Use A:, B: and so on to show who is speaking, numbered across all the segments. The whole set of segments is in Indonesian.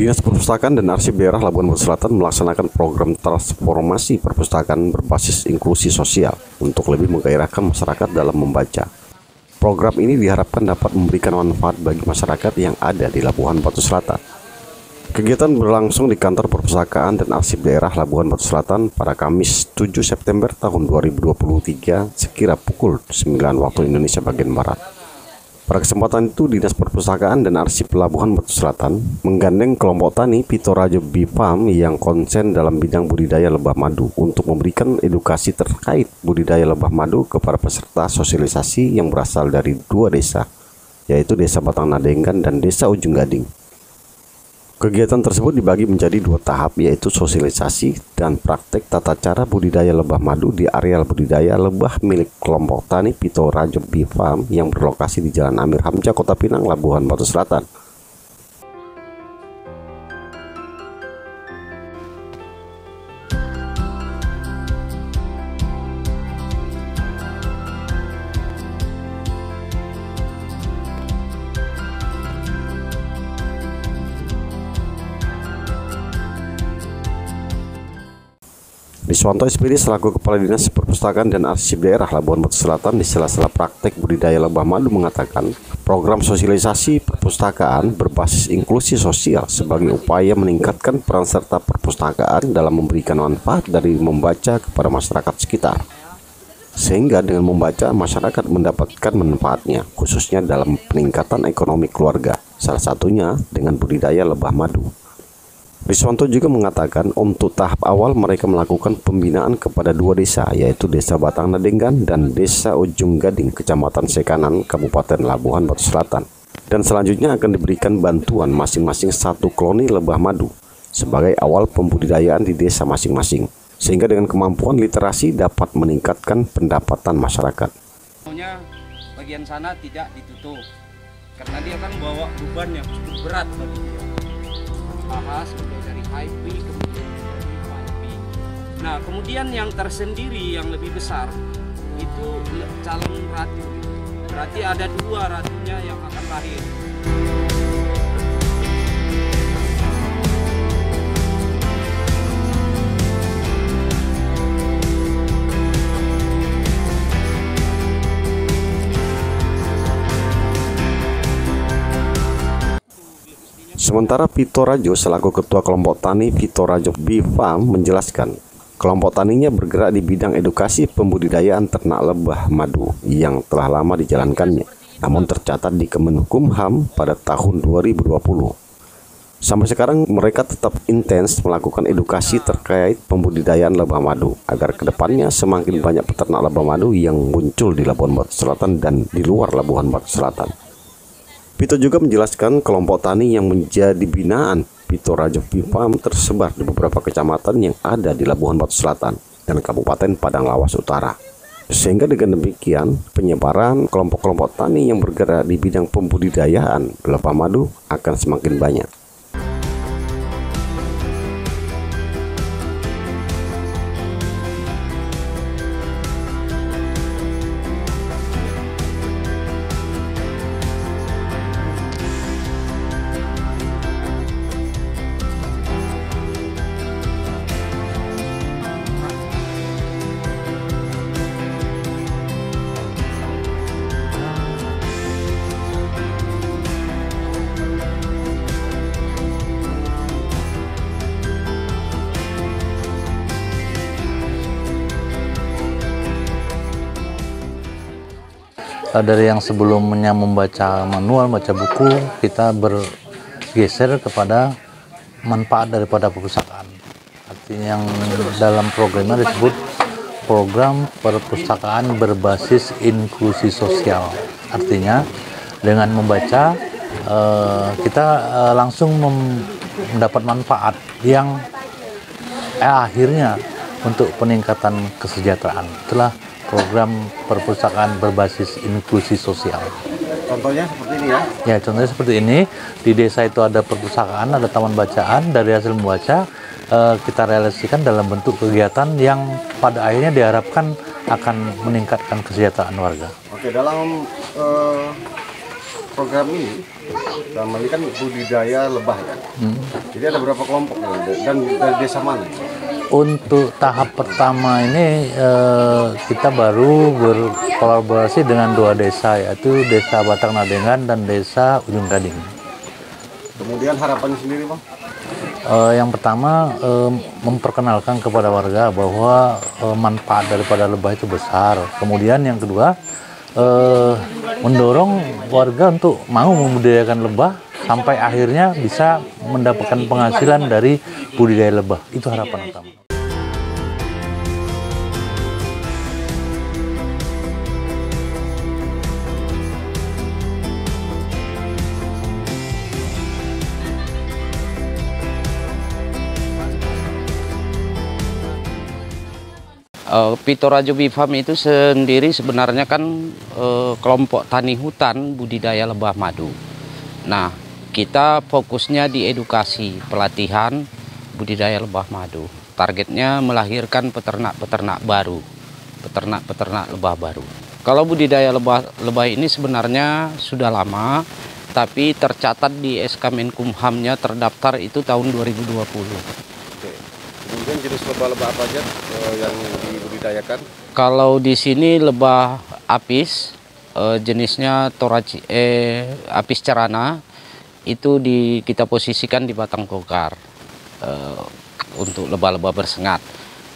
A: Dinas Perpustakaan dan Arsip Daerah Labuhan Batu Selatan melaksanakan program transformasi perpustakaan berbasis inklusi sosial untuk lebih menggairahkan masyarakat dalam membaca. Program ini diharapkan dapat memberikan manfaat bagi masyarakat yang ada di Labuhan Batu Selatan. Kegiatan berlangsung di Kantor Perpustakaan dan Arsip Daerah Labuhan Batu Selatan pada Kamis 7 September tahun 2023 sekira pukul 9 waktu Indonesia bagian Barat. Pada kesempatan itu, Dinas Perpustakaan dan Arsip Labuhan Batu Selatan menggandeng kelompok tani Pitorajo Bee Farm yang konsen dalam bidang budidaya lebah madu untuk memberikan edukasi terkait budidaya lebah madu kepada peserta sosialisasi yang berasal dari dua desa, yaitu Desa Batang Nadengan dan Desa Ujung Gading. Kegiatan tersebut dibagi menjadi dua tahap, yaitu sosialisasi dan praktek tata cara budidaya lebah madu di areal budidaya lebah milik kelompok tani Pitorajo Bee Farm yang berlokasi di Jalan Amir Hamzah, Kota Pinang, Labuhan Batu Selatan. Riswanto SPD selaku Kepala Dinas Perpustakaan dan Arsip Daerah Labuhan Batu Selatan di sela-sela praktek budidaya lebah madu mengatakan program sosialisasi perpustakaan berbasis inklusi sosial sebagai upaya meningkatkan peran serta perpustakaan dalam memberikan manfaat dari membaca kepada masyarakat sekitar. Sehingga dengan membaca masyarakat mendapatkan manfaatnya khususnya dalam peningkatan ekonomi keluarga, salah satunya dengan budidaya lebah madu. Riswanto juga mengatakan untuk tahap awal mereka melakukan pembinaan kepada dua desa, yaitu Desa Batang Nadengan dan Desa Ujung Gading, Kecamatan Sekanan, Kabupaten Labuhan Batu Selatan. Dan selanjutnya akan diberikan bantuan masing-masing satu koloni lebah madu sebagai awal pembudidayaan di desa masing-masing, sehingga dengan kemampuan literasi dapat meningkatkan pendapatan masyarakat.
B: Bagian sana tidak ditutup karena dia kan bawa beban yang cukup berat bagi dia. Bahas mulai dari IP kemudian dari IP. Nah, kemudian yang tersendiri yang lebih besar itu calon ratu. Berarti ada dua ratunya yang akan lahir.
A: Sementara Pitorajo selaku Ketua Kelompok Tani Pitorajo Bee Farm menjelaskan, kelompok taninya bergerak di bidang edukasi pembudidayaan ternak lebah madu yang telah lama dijalankannya, namun tercatat di Kemenkumham pada tahun 2020. Sampai sekarang mereka tetap intens melakukan edukasi terkait pembudidayaan lebah madu agar kedepannya semakin banyak peternak lebah madu yang muncul di Labuhan Batu Selatan dan di luar Labuhan Batu Selatan. Pito juga menjelaskan kelompok tani yang menjadi binaan Pitorajo Bee Farm tersebar di beberapa kecamatan yang ada di Labuhan Batu Selatan dan Kabupaten Padang Lawas Utara. Sehingga dengan demikian, penyebaran kelompok-kelompok tani yang bergerak di bidang pembudidayaan lebah madu akan semakin banyak.
C: Dari yang sebelumnya membaca manual, baca buku, kita bergeser kepada manfaat daripada perpustakaan. Artinya yang dalam programnya disebut program perpustakaan berbasis inklusi sosial. Artinya dengan membaca kita langsung mendapat manfaat yang akhirnya untuk peningkatan kesejahteraan. Itulah program perpustakaan berbasis inklusi sosial.
A: Contohnya seperti ini ya?
C: Ya, contohnya seperti ini. Di desa itu ada perpustakaan, ada taman bacaan. Dari hasil membaca, kita realisasikan dalam bentuk kegiatan yang pada akhirnya diharapkan akan meningkatkan kesejahteraan warga.
A: Oke, dalam program ini, selama ini kan budidaya lebah kan. Jadi ada berapa kelompok dan dari desa mana?
C: Untuk tahap pertama ini kita baru berkolaborasi dengan 2 desa, yaitu Desa Batang Nadengan dan Desa Ujung Gading.
A: Kemudian harapannya sendiri, Bang?
C: Yang pertama memperkenalkan kepada warga bahwa manfaat daripada lebah itu besar. Kemudian yang kedua mendorong warga untuk mau membudidayakan lebah sampai akhirnya bisa mendapatkan penghasilan dari budidaya lebah. Itu harapan utama.
B: Pitorajo Bee Farm itu sendiri sebenarnya kan kelompok tani hutan budidaya lebah madu. Nah, kita fokusnya di edukasi, pelatihan budidaya lebah madu. Targetnya melahirkan peternak-peternak baru, peternak-peternak lebah baru. Kalau budidaya lebah ini sebenarnya sudah lama, tapi tercatat di SK Menkumhamnya terdaftar itu tahun 2020.
A: Kemudian jenis lebah-lebah apa aja yang dibudidayakan?
B: Kalau di sini lebah apis, jenisnya apis cerana, itu kita posisikan di batang kokar untuk lebah-lebah bersengat.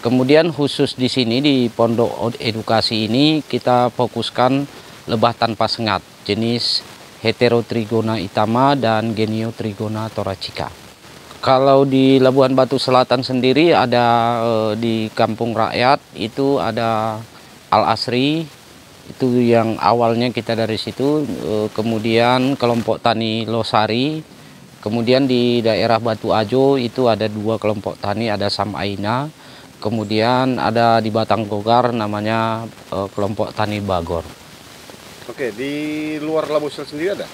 B: Kemudian khusus di sini di pondok edukasi ini kita fokuskan lebah tanpa sengat, jenis Heterotrigona itama dan Geniotrigona thoracica. Kalau di Labuhan Batu Selatan sendiri ada di Kampung Rakyat itu ada Al Asri, itu yang awalnya kita dari situ, kemudian kelompok tani Losari, kemudian di daerah Batu Ajo itu ada 2 kelompok tani, ada Sam Aina, kemudian ada di Batang Gogar namanya kelompok tani Bagor.
A: Oke, di luar Labusel sendiri ada?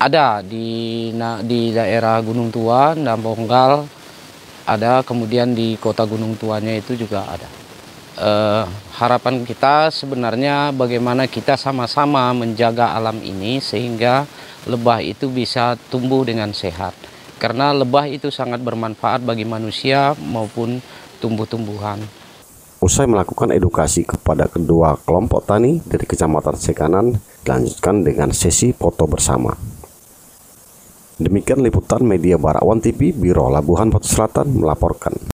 B: Ada di daerah Gunung Tua, Nambonggal ada, kemudian di kota Gunung Tuanya itu juga ada. Harapan kita sebenarnya bagaimana kita sama-sama menjaga alam ini sehingga lebah itu bisa tumbuh dengan sehat. Karena lebah itu sangat bermanfaat bagi manusia maupun tumbuh-tumbuhan.
A: Usai melakukan edukasi kepada kedua kelompok tani dari Kecamatan Sekanan, dilanjutkan dengan sesi foto bersama. Demikian liputan Media Barakwan TV, Biro Labuhan Batu Selatan melaporkan.